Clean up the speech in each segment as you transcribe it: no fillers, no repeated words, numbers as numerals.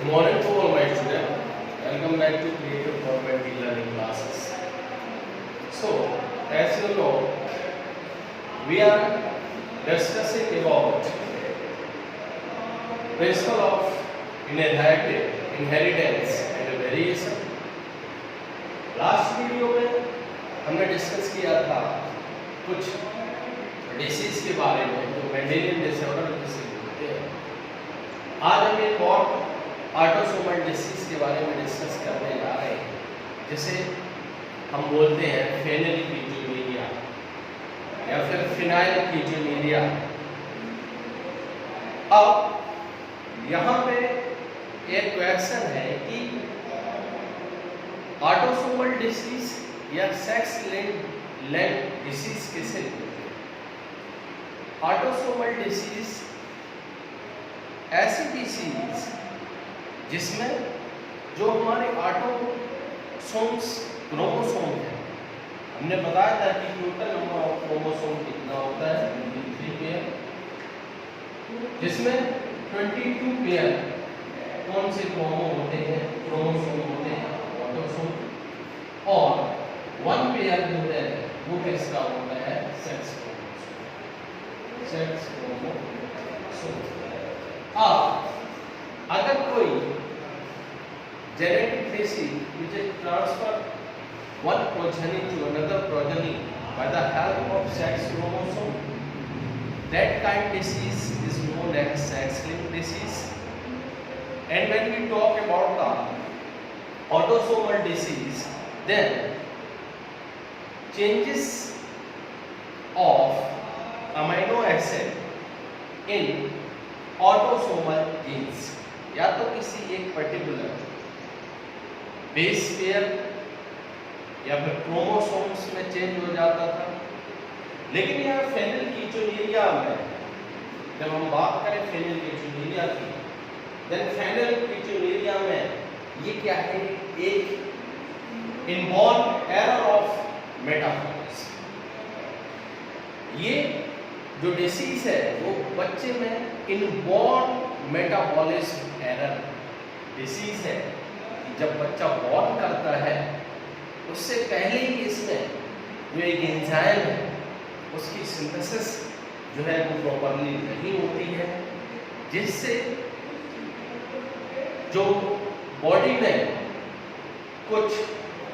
morning to all my students. Welcome back to Creative Format E-Learning classes. So, as you know, we are discussing about principle of inheritance and variation. Last video में हमने discuss किया था कुछ disease के बारे में जो Mendelian disorder जिसे बोलते हैं। आज हम एक और ऑटोसोमल डिसीज के बारे में डिस्कस करने जा रहे हैं जिसे हम बोलते हैं फेनिलकीटोनुरिया या फिर फिनाइलकीटोनुरिया। अब यहाँ पे एक क्वेश्चन है कि ऑटोसोमल डिसीज या सेक्स लिंक्ड डिसीज किसे बोलते हैं? ऑटोसोमल डिसीज ऐसी डिसीज जिसमें जो हमारे ऑटोसोम्स क्रोमोसोम है, हमने बताया था कि टोटल नंबर ऑफ क्रोमोसोम कितना होता है 23 पेयर, जिसमें 22 पेयर कौन से क्रोमोसोम होते हैं ऑटोसोम, और 1 पेयर जो है वो किसका होता है सेक्स क्रोमोसोम। अब अगर कोई genetic disease which is transferred one progeny to another progeny by the help of sex chromosome, that kind disease is known as sex-linked disease. And when we talk about the autosomal disease, then changes of amino acid in autosomal genes या तो किसी एक particular base pair या फिर chromosomes में change हो जाता था। लेकिन यहाँ फेनिलकीटोनुरिया में जब हम बात करें फेनिलकीटोनुरिया की, देन फेनिलकीटोनुरिया में ये क्या है, एक इनबॉर्न एरर ऑफ मेटाबॉलिज्म। ये जो डिसीज है वो बच्चे में इनबॉर्न मेटाबॉलिज्म एरर डिसीज है। जब बच्चा बॉर्न करता है उससे पहले ही इसमें जो एक एंजाइम है उसकी सिंथेसिस जो है वो प्रॉपर्ली नहीं होती है, जिससे जो बॉडी में कुछ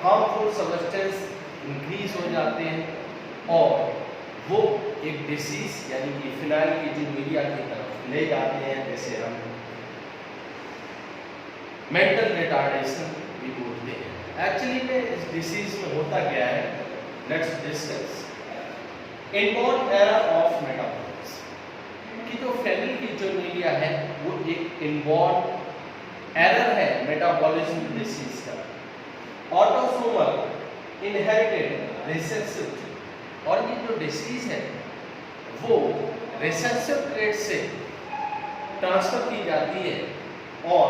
हार्मफुल सब्सटेंस इंक्रीज हो जाते हैं और वो एक डिसीज यानी कि फिनाइलकीटोनुरिया की तरफ ले जाते हैं, जिसे हम मेंटल रिटार्डेशन भी बोलते हैं। एक्चुअली में इस डिसीज में होता क्या है, let's discuss. Inborn error of metabolism की जो फेनिलकीटोनुरिया है वो एक इनबॉर्न एरर है मेटाबॉलिज्म डिसीज का, ऑटोसोमल इनहेरिटेड रिसेसिव। और ये जो डिसीज है वो रिसेसिव ट्रेट से ट्रांसफर की जाती है। और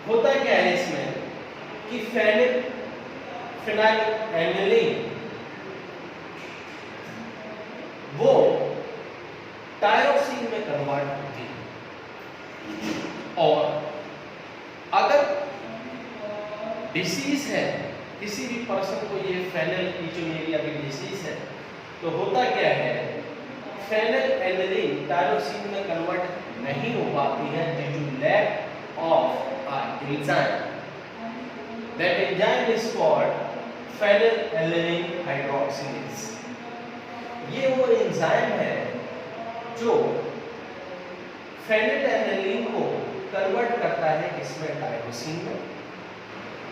होता क्या है इसमें कि फिनाइलएलानाइन वो टायरोसिन में कन्वर्ट होती है। और अगर डिसीज है, किसी भी पर्सन को ये फेनिलकीटोनुरिया की डिसीज है, तो होता क्या है, फेनिलएलानाइन टायरोसिन में कन्वर्ट नहीं हो पाती है due to lack of an enzyme. That enzyme is called phenylalanine hydroxylase. ये वो एंजाइम है जो फेनिलएलानाइन को कन्वर्ट करता है किसमें, टायरोसिन में।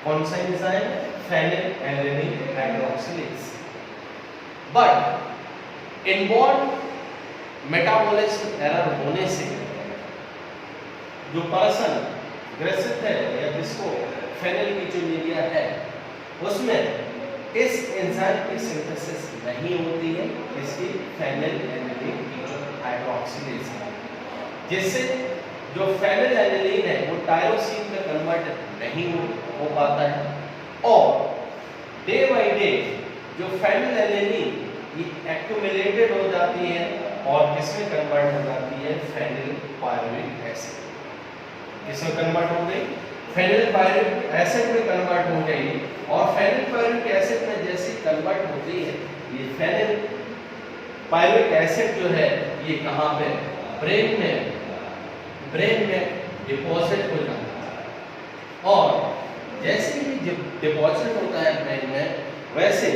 कौन सा एंजाइम है, phenylalanine hydroxylase. But inborn metabolism error होने से जो पर्सन ग्रसित है या जिसको फेनिलकीटोनुरिया है उसमें इस एंजाइम की सिंथेसिस नहीं होती है, इसकी फेनिलएलानाइन हाइड्रोक्सिलेज, जिससे जो फेनिलएलानाइन है वो टायरोसिन में कन्वर्ट नहीं हो पाता है। और डे बाय डे जो फेनिलएलानाइन ये एक्यूमुलेटेड हो जाती है और किसमें कन्वर्ट हो जाती है, फेनिलपायरुविक एसिड। किसमें कन्वर्ट हो गई, फेनिलपायरुविक एसिड में कन्वर्ट हो गई। और फेनिलपायरुविक एसिड में जैसे कन्वर्ट होती है, ये फेनिलपायरुविक एसिड जो है ये कहाँ पे, ब्रेन में डिपॉजिट हो जाता है। और जैसे ही डिपॉजिट होता है ब्रेन में, वैसे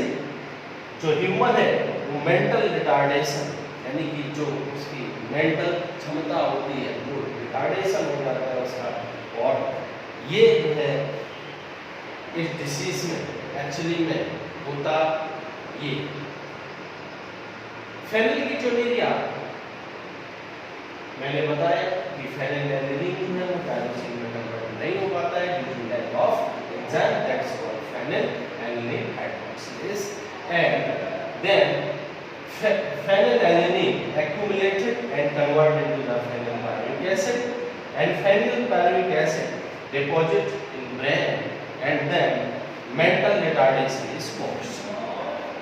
जो ह्यूमन है वो मेंटल रिटार्डेशन, यानी कि जो उसकी मेंटल क्षमता होती है वो रिटार्डेशन हो जाता है उसका। और ये जो है इस डिसीज में एक्चुअली में होता ये फेनिलकीटोनुरिया। मैंने बताया कि फेनिलएलनिन है वो टायरोसिन में कन्वर्ट नहीं हो पाता है due to lack of enzyme, that's called phenylalanine hydroxylase. And then phenylalanine accumulated and converted into the phenylpyruvic acid, and phenylpyruvic acid deposit in brain, and then mental retardation is caused.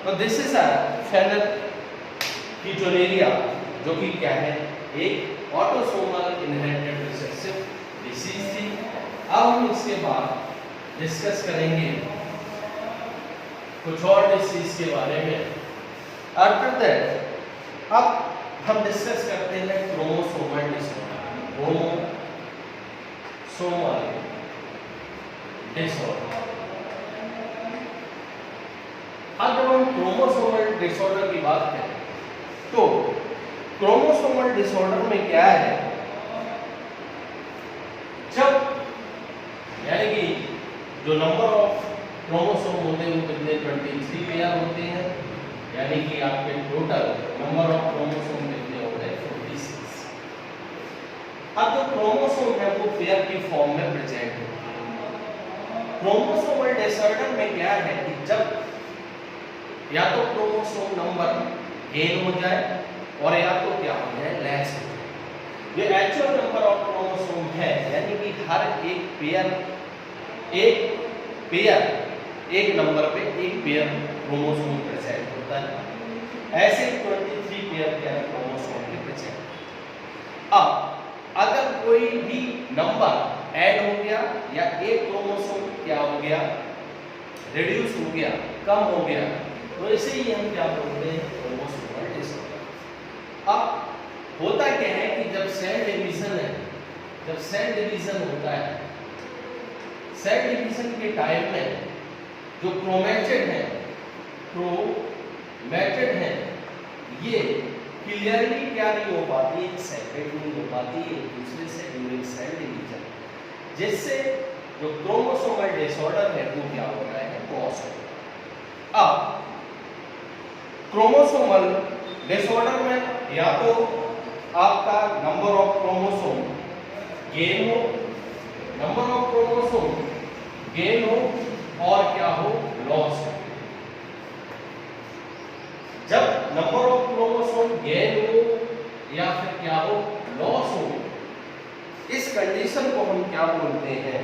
So this is a phenylketonuria, जो कि क्या है, एक autosomal inherited recessive disease थी। अब हम इसके बाद डिस्कस करेंगे कुछ और डिसीज के बारे में। आफ्टर दैट अब हम डिस्कस करते हैं क्रोमोसोमल डिसऑर्डर। Chromosomal disorder. अब जब हम क्रोमोसोमल डिसऑर्डर की बात करें तो क्रोमोसोमल डिसऑर्डर में क्या है, जब यानी कि जो नंबर ऑफ क्रोमोसोम होते हैं वो कितने 23 पेयर होते हैं, यानी कि आपके टोटल नंबर ऑफ क्रोमोसोम कितने होते हैं 46। अब जो क्रोमोसोम है वो पेयर की फॉर्म में प्रेजेंट होते हैं। क्रोमोसोमल डिसऑर्डर में क्या है कि जब या तो क्रोमोसोम नंबर गेन हो जाए और या तो क्या हो जाए, लेस हो जाए। जो एक्चुअल नंबर ऑफ क्रोमोसोम है, यानी कि हर एक नंबर पे एक पेयर क्रोमोसोम प्रेजेंट होता है, ऐसे 23 पेयर क्रोमोसोम के प्रेजेंट। अब अगर कोई भी नंबर ऐड हो गया या एक क्रोमोसोम क्या हो गया, रिड्यूस हो गया, कम हो गया, तो इसे ही हम क्या बोलते हैं, क्रोमोसोमल डिसऑर्डर। अब होता क्या है कि जब सेल डिवीजन होता है, सेल डिवीजन के टाइम में जो क्रोमैटिड है ये क्लियरली क्या नहीं हो पाती, एक सेपरेट नहीं हो पाती एक दूसरे से ड्यूरिंग सेल डिवीजन, जिससे जो क्रोमोसोमल डिसऑर्डर है वो क्या हो रहा है, कॉज हो रहा है। अब क्रोमोसोमल डिसऑर्डर में या तो आपका नंबर ऑफ क्रोमोसोम गेन हो, और क्या हो, लॉस हो। जब नंबर ऑफ क्रोमोसोम गेन हो या फिर क्या हो, लॉस हो, इस कंडीशन को हम क्या बोलते हैं,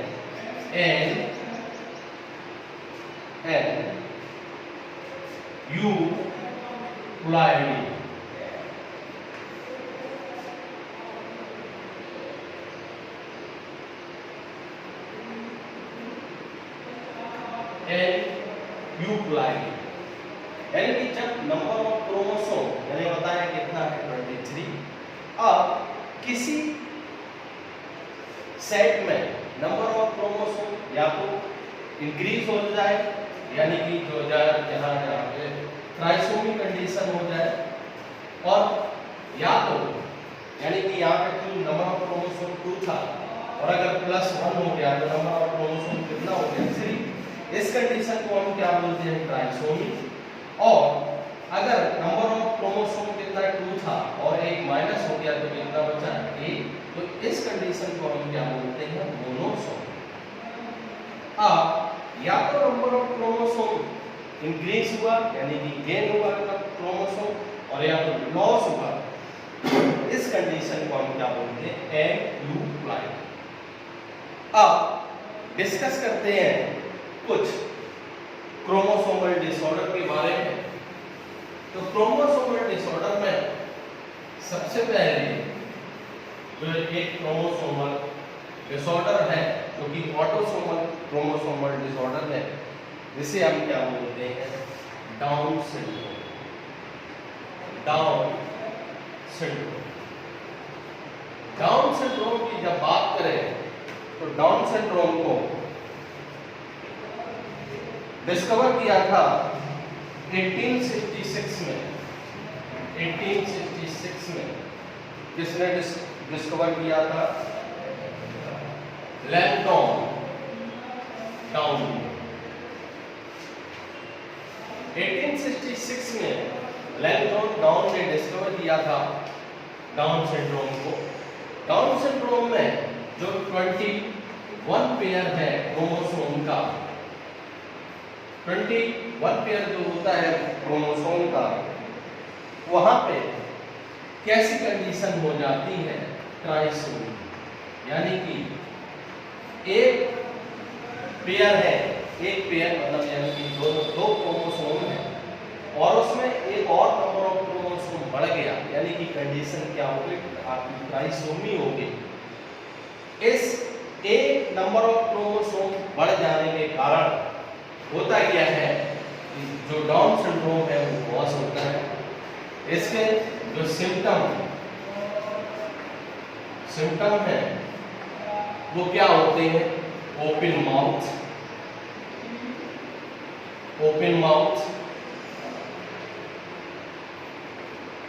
एन्यूप्लॉइडी। एन्यूप्लॉइडी यानी कि जब नंबर ऑफ क्रोमोसोम मैंने बताया कितना है 23, अब किसी सेट में नंबर ऑफ क्रोमोसोम या तो इंक्रीज हो जाए, यानी कि जो जहाँ पे ट्राइसोमी कंडीशन हो जाए, और या तो यानी कि यहाँ पे जो नंबर ऑफ क्रोमोसोम 2 था और अगर +1 हो गया तो नंबर ऑफ क्रोमोसोम कितना हो गया, 3। इस कंडीशन को हम क्या बोलते हैं, ट्राइसोमी। और अगर नंबर ऑफ क्रोमोसोम कितना 2 था और एक माइनस हो गया तो कितना बचा, 1, तो इस कंडीशन को हम क्या बोलते हैं, मोनोसोमी। अब या तो नंबर ऑफ क्रोमोसोम इंक्रीज हुआ यानी कि गेन हुआ क्रोमोसोम, और या तो लॉस हुआ, इस कंडीशन को हम क्या बोलते हैं, एन्यूप्लॉइडी। अब डिस्कस करते हैं कुछ क्रोमोसोमल डिसऑर्डर के बारे में। तो क्रोमोसोमल डिसऑर्डर में सबसे पहले जो एक क्रोमोसोमल डिसऑर्डर है, जो कि ऑटोसोमल क्रोमोसोमल डिसऑर्डर है, जिसे हम क्या बोलते हैं, down syndrome. Down syndrome. Down syndrome की जब बात करें तो डाउन सिंड्रोम को डिस्कवर किया था 1866 में। 1866 में किसने डिस्कवर किया था? Langdon down. 1866 में लैंगडॉन डाउन ने डिस्कवर किया था डाउन सिंड्रोम को। डाउन सिंड्रोम में जो 21 पेयर है क्रोमोसोम का, 21 पेयर जो होता है क्रोमोसोम का, वहां पे कैसी कंडीशन हो जाती है? ट्राइसोमी, यानी कि एक पेयर है, एक पेयर मतलब यानी कि दो क्रोमोसोम है और उसमें एक और नंबर ऑफ क्रोमोसोम बढ़ गया, यानी कि कंडीशन क्या होगी? आपकी ट्राइसोमी होगी। इस एक नंबर ऑफ क्रोमोसोम बढ़ जाने के कारण होता क्या है कि जो डाउन सिंड्रोम है वो कॉज होता है। इसके जो सिम्टम है वो क्या होते हैं? ओपन माउथ,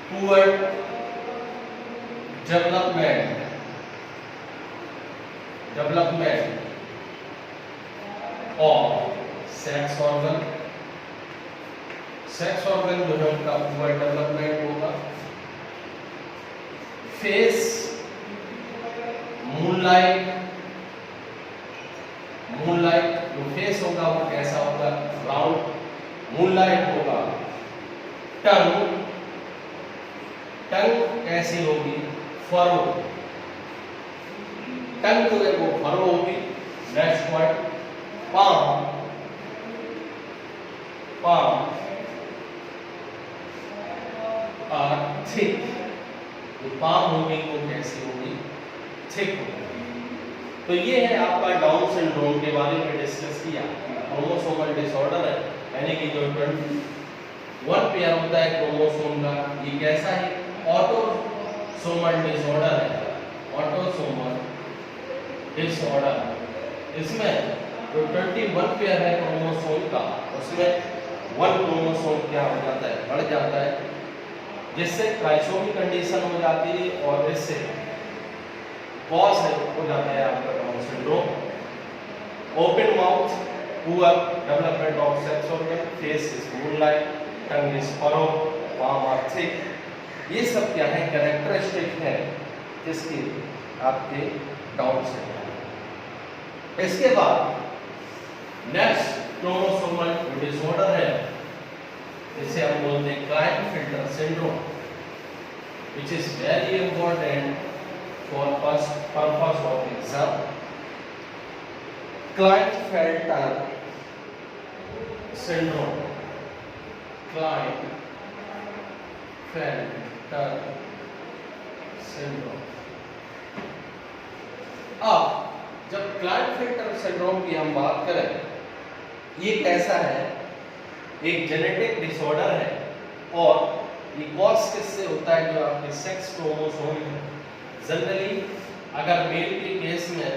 पुअर डेवलपमेंट और सेक्स ऑर्गन जो है उनका पुअर डेवलपमेंट होगा। फेस मूनलाइट जो फेस होगा वो कैसा होगा? राउंड मूनलाइट होगा। टंग कैसी होगी? फरो। टंग जो है वो फरो होगी। नेक्स्ट पॉइंट, पाम और थिक। जो पाम होगी वो कैसी होगी? थिक होगी। तो ये है आपका डाउन सिंड्रोम के बारे में डिस्कस किया। क्रोमोसोमल डिसऑर्डर है, यानी कि जो 21 पेयर होता है क्रोमोसोम का, ये कैसा है? ऑटोसोमल डिसऑर्डर है। Autosomal disorder. इसमें जो 21 पेयर है क्रोमोसोम का, उसमें 1 क्रोमोसोम क्या हो जाता है? बढ़ जाता है, जिससे ट्राइसोमी कंडीशन हो जाती है और इससे कॉज हो जाता है आपका down syndrome. Open mouth, poor development of sex organ, face is moonlight, tongue is furrow, palm are thick. ये सब क्या है? कैरेक्टरिस्टिक है जिसके आपके डाउन सिंड्रोम। इसके बाद नेक्स्ट क्रोमोसोमल डिसऑर्डर है, जिसे हम बोलते हैं Klinefelter syndrome, which is very important for purpose of exam. Klinefelter syndrome. अब जब क्लाइनफेल्टर सिंड्रोम की हम बात करें, ये कैसा है? एक जेनेटिक डिसऑर्डर है और ये कॉज किससे होता है? जो आपके सेक्स क्रोमोसोम है। जनरली अगर मेल के केस में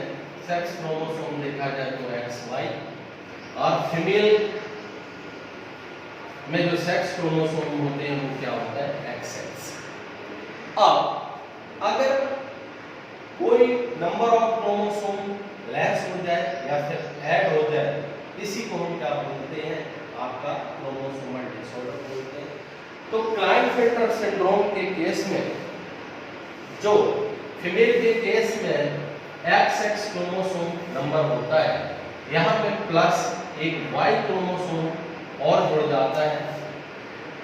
सेक्स क्रोमोसोम देखा जाए तो XY, और फीमेल में जो सेक्स क्रोमोसोम होते हैं वो क्या होता है? XX। अब अगर कोई नंबर ऑफ क्रोमोसोम लेस हो जाए या फिर ऐड हो जाए, इसी को हम क्या बोलते हैं? आपका क्रोमोसोमल डिसऑर्डर बोलते हैं। तो क्लाइनफेल्टर सिंड्रोम के केस में, जो फीमेल के केस में XX क्रोमोसोम नंबर होता है, यहाँ पे प्लस एक Y क्रोमोसोम और जुड़ जाता है,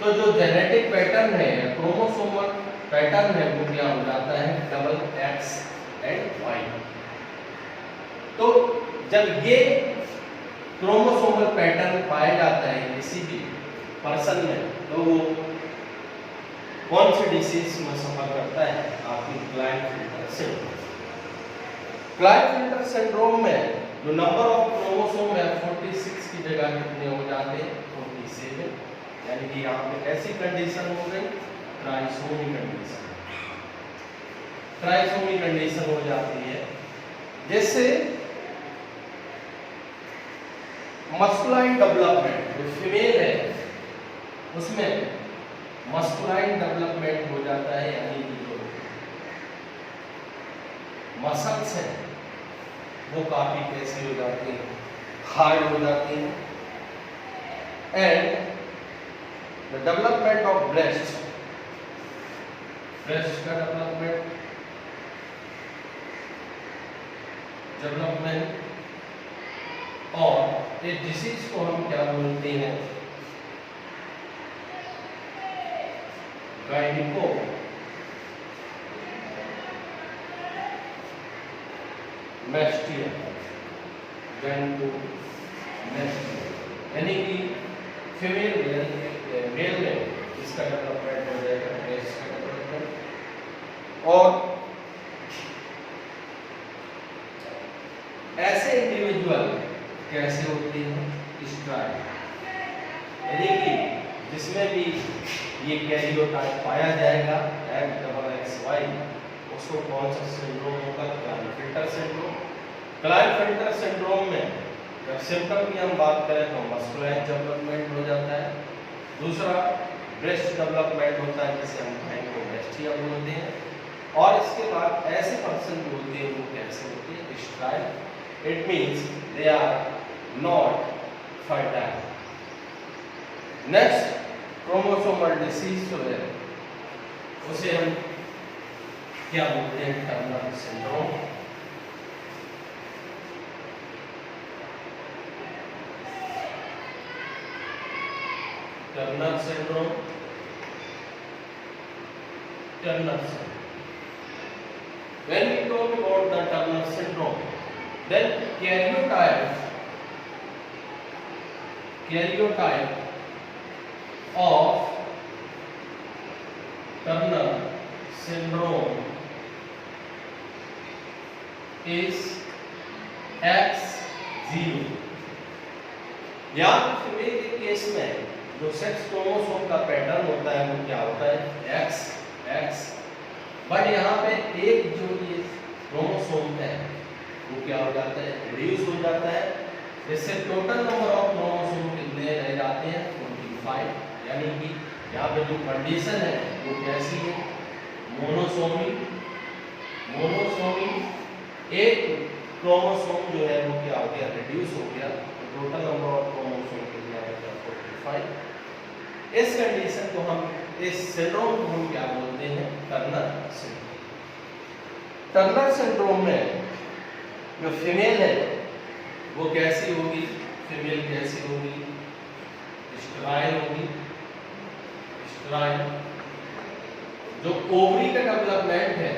तो जो जेनेटिक पैटर्न है, क्रोमोसोमल पैटर्न है, वो क्या हो जाता है? Double X and Y। तो जब ये क्रोमोसोमल पैटर्न पाया जाता है किसी भी पर्सन में, तो वो कौन सी डिसीज में सफर करता है? आपकी क्लाइनफिल्टर सिंड्रोम। क्लाइनफिल्टर सिंड्रोम में जो नंबर ऑफ क्रोमोसोम है 46 की जगह कितने हो जाते हैं? 47, यानी कि यहाँ पे ऐसी कंडीशन हो गई ट्राइसोमी कंडीशन। ट्राइसोमी कंडीशन हो जाती है, जैसे मस्कुलाइन डेवलपमेंट जो फीमेल है उसमें मस्कुलाइन डेवलपमेंट हो जाता है, यानी कि जो मसल्स हैं वो काफी कैसी हो जाती हैं? हार्ड हो जाती हैं। And the development of breast, breast का डेवलपमेंट और इस डिसीज को हम क्या बोलते हैं? गायनिको मैस्टिया, गायनिको मैस्टिया, यानी कि फीमेल यानी कि मेल में इसका डेवलपमेंट हो जाएगा, ब्रेस्ट का डेवलपमेंट। और ऐसे इंडिविजुअल कैसे होते हैं? स्ट्राइल, यानी कि जिसमें भी ये कैरियोटाइप पाया जाएगा XXY, उसको कौन सा सिंड्रोम होगा? क्लाइनफिल्टर सिंड्रोम। क्लाइनफिल्टर सिंड्रोम में जब सिम्टम की हम बात करें तो मस्कुलाइन डेवलपमेंट हो जाता है, दूसरा ब्रेस्ट डेवलपमेंट होता है जिसे हम गायनिकोमैस्टिया बोलते हैं, और इसके बाद ऐसे पर्सन जो होते हैं वो कैसे होते हैं? Sterile. It means they are not fertile. Next chromosomal disease जो है उसे हम क्या बोलते हैं? Turner syndrome. Turner syndrome, Turner syndrome. When we talk about the Turner syndrome, then karyotype of Turner syndrome is X0। या फीमेल के case में जो सेक्स क्रोमोसोम का पैटर्न होता है वो क्या होता है? X। बट यहाँ पे एक जो ये क्रोमोसोम है वो क्या हो जाता है? रिड्यूस हो जाता है, जिससे टोटल नंबर ऑफ क्रोमोसोम कितने रह जाते हैं? 45। यानी कि यहाँ पे जो कंडीशन है वो कैसी है? मोनोसोमी। एक क्रोमोसोम जो है वो क्या हो गया? रिड्यूस हो गया, तो टोटल नंबर ऑफ क्रोमोसोम कितना है? 45। इस कंडीशन को हम, इस सिंड्रोम को हम क्या बोलते हैं? Turner syndrome. टर्नर सिंड्रोम में जो फीमेल है वो कैसी होगी? फीमेल कैसी होगी? स्टेराइल होगी। स्टेराइल। जो ओवरी का डेवलपमेंट है,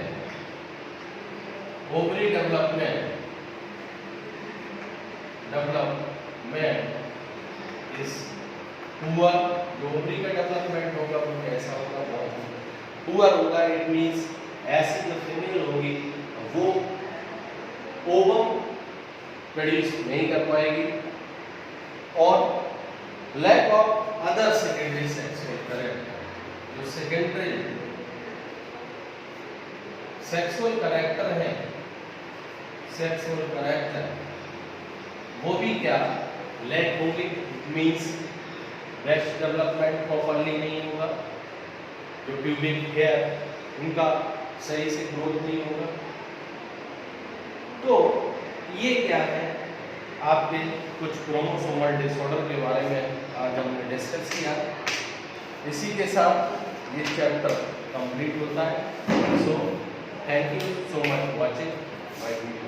ओवरी डेवलपमेंट इस पुअर। जो ओवरी का डेवलपमेंट होगा वो कैसा होगा? बहुत पुअर होगा। इट मींस ऐसी जो फीमेल होगी वो ओवम प्रोड्यूस नहीं कर पाएगी, और lack of other secondary sexual character. जो सेकेंडरी सेक्सुअल कैरेक्टर है, सेक्सुअल कैरेक्टर वो भी क्या लैक होगी। मींस ब्रेस्ट डेवलपमेंट प्रॉपर्ली नहीं होगा, जो प्यूबिक हेयर उनका सही से ग्रोथ नहीं होगा। तो ये क्या है? आपके कुछ क्रोमोसोमल डिसऑर्डर के बारे में आज हमने डिस्कस किया। इसी के साथ ये चैप्टर कंप्लीट होता है। So thank you so much watching my video.